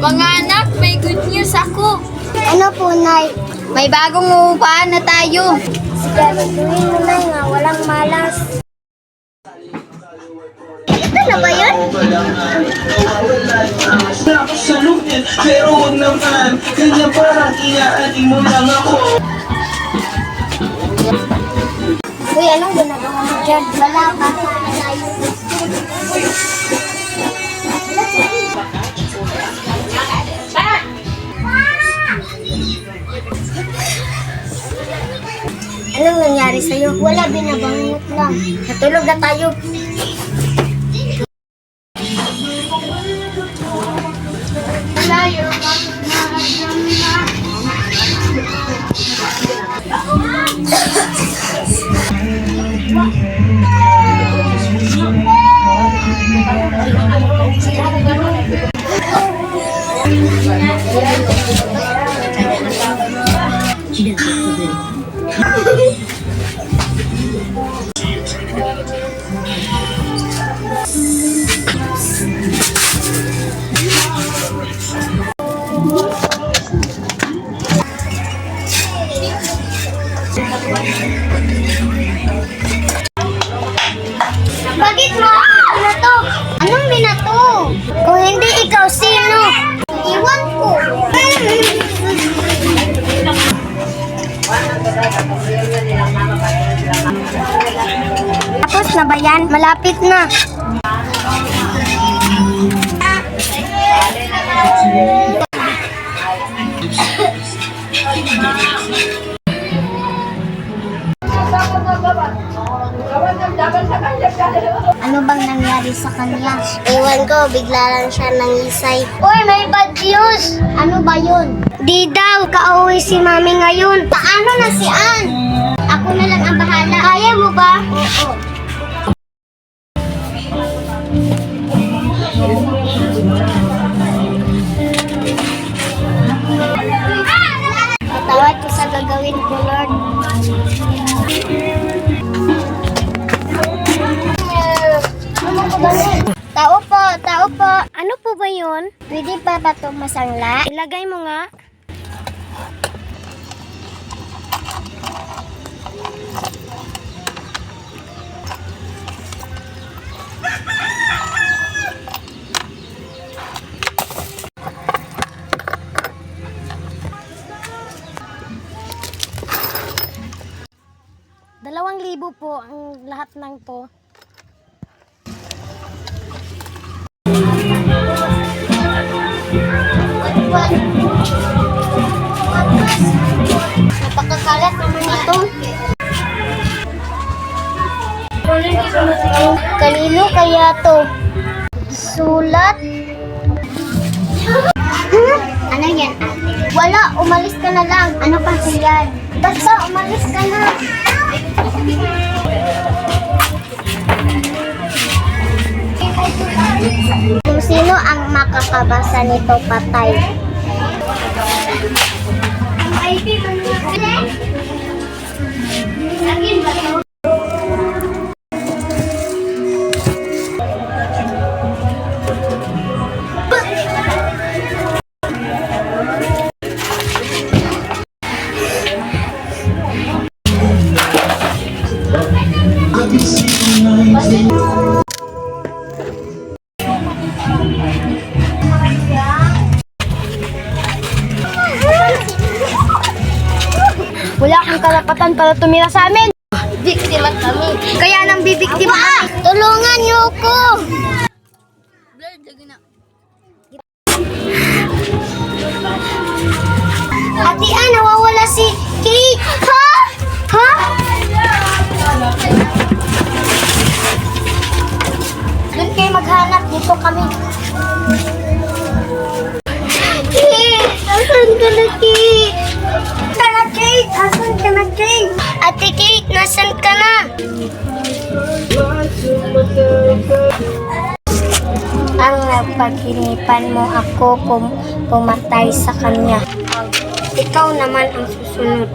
Mga anak, may good news ako. Ano po, Nay? May bagong uupahan na tayo. Sige, gawin mo, Nay, nga walang malas. Ito na ba yun? Salutin, pero huwag naman. Kanya parang iaating mo lang ako. Uy, anong ginagawa mo dyan? Wala pa. Anong nangyari sa'yo? Wala, binabangot lang. Natulog na tayo. Bakit mo ako binato? Anong binato? Kung hindi ikaw, sino? Iwan ko. Tapos na ba yan? Malapit na. Ano bang nangyari sa kanya? Ewan ko, bigla lang siya nangisay. Uy, may bad news! Ano ba yun? Di daw, kauwi si Mami ngayon. Paano na si Ann? Ako na lang ang bahala. Kaya mo ba? Oo. Patawad ko sa gagawin ko, Lord. Tao po, tao po. Ano po ba yun? Pwede pa ba ito masangla? Ilagay mo nga. ₱2,000 po ang lahat ng to. Napakakalat naman ito. Kanino kaya to? Sulat? Ano yan, ate? Wala, umalis ka na lang. Ano kasi yan? Basta umalis ka na. Kung sino ang makakabasa nito, patay. Wala kang karapatan para tumira sa amin. Biktima kami. Kaya nang bibiktima kami. Tulungan niyo ako. Ate Ann, nawawala si Kate. Ha? Ha? Doon kayo maghanap. Dito kami. Kate! Asan ka na, Kate? Asan ka na, Kate? Ate Kate, nasan ka na? Ang napaginipan mo ako pumatay sa kanya. Ikaw naman ang susunod.